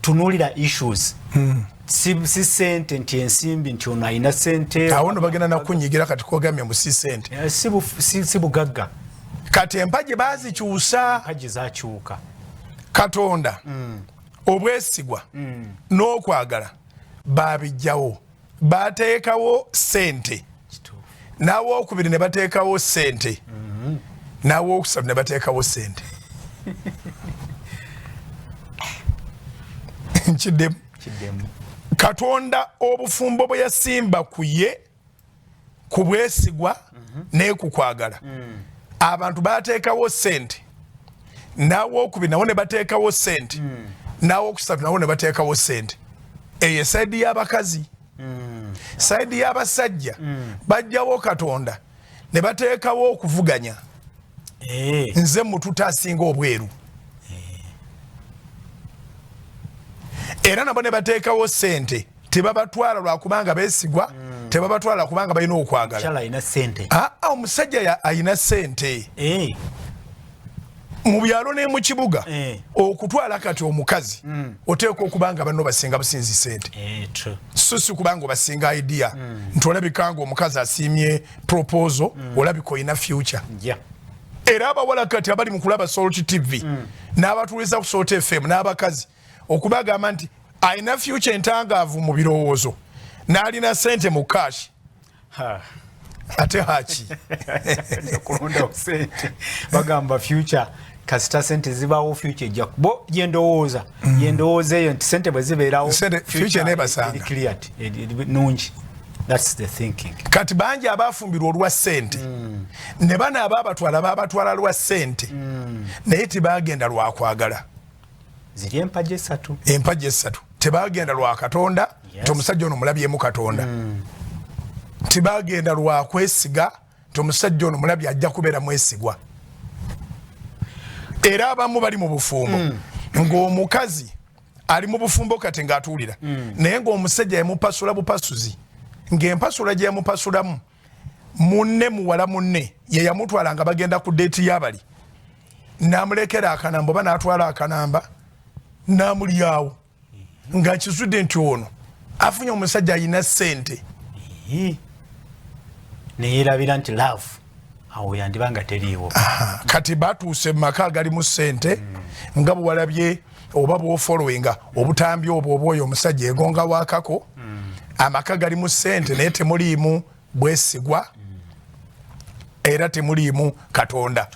tunulira issues si sente nti ensimbi nti ono ayina sente awo no bagenda nakunyigira kati kogamye mu si sente si bugagga kati empaji bazikyusa empaji zakyuka Katonda obwesigwa n'okwagala babijjawo bateekawo sente n'awookubiri ne bateekawo sente n'awookusatu ne bateekawo sente nkiddemu Katonda obufumbo bwe yasimba ku ye ku bwesigwa ne ku kwagala abantu bateekawo sente n'awookubiri nawo ne bateekawo sente n'awookusatu nawo ne bateekawo sente eyo saidi y'abakazi saidi y'abasajja bajjawo Katonda ne bateekawo okuvuganya nze mututa asinga obweru era nabo ne bateekawo sente tebabatwala lwakubanga beesigwa tebabatwala kubanga balina okwagala omusajja ayina sente mu byalo ne mu kibuga okutwala kati omukazi oteeka okubanga banno basinga businzi sente susi kubanga basinga idea nti olabikanga omukazi asiimye proposal olabika olina future era abawala kati abali mu kulaba Salt TV n'abatuliza ku Salt FM n'abakazi okubagamba nti ayina future entangaavu mu birowoozo n'alina sente mu cash ate haki kulonda sente bagamba future kasita sente zibawo future ejja bo yendowooza eyo nti sente bwe zibeerawo future nebasanga nungi. That's the thinking. Kati bangi abafumbirwa olwa sente ne bana ababatwala lwa sente naye tebagenda lwa kwagala ziri empaji esatu tebagenda lwa Katonda tomusajja ono mulabyemu Katonda tebagenda lwa kwesiga tomusajja ono mulabye ajja kubeera mwesigwa era abamu bali mu bufumbo ng'omukazi ali mu bufumbo kati ng'atuulira naye ng'omusajja yamupasula bupasuzi ng'empasula gye yamupasulamu munne muwala munne ye yamutwala nga bagenda ku deeti y'abali n'amulekera akanamba oba n'atwala akanamba n'amulyawo nga kizudde nti ono afunye omusajja ayina sente neerabira nti love awo yandibanga teriiwo kati batuuse mu maka agalimu sente nga bwe walabye oba bw'ofollowinga obutambi obwo oba oyo omusajja egonga waakako amaka galimu sente naye temuliimu bwesigwa era temuliimu Katonda.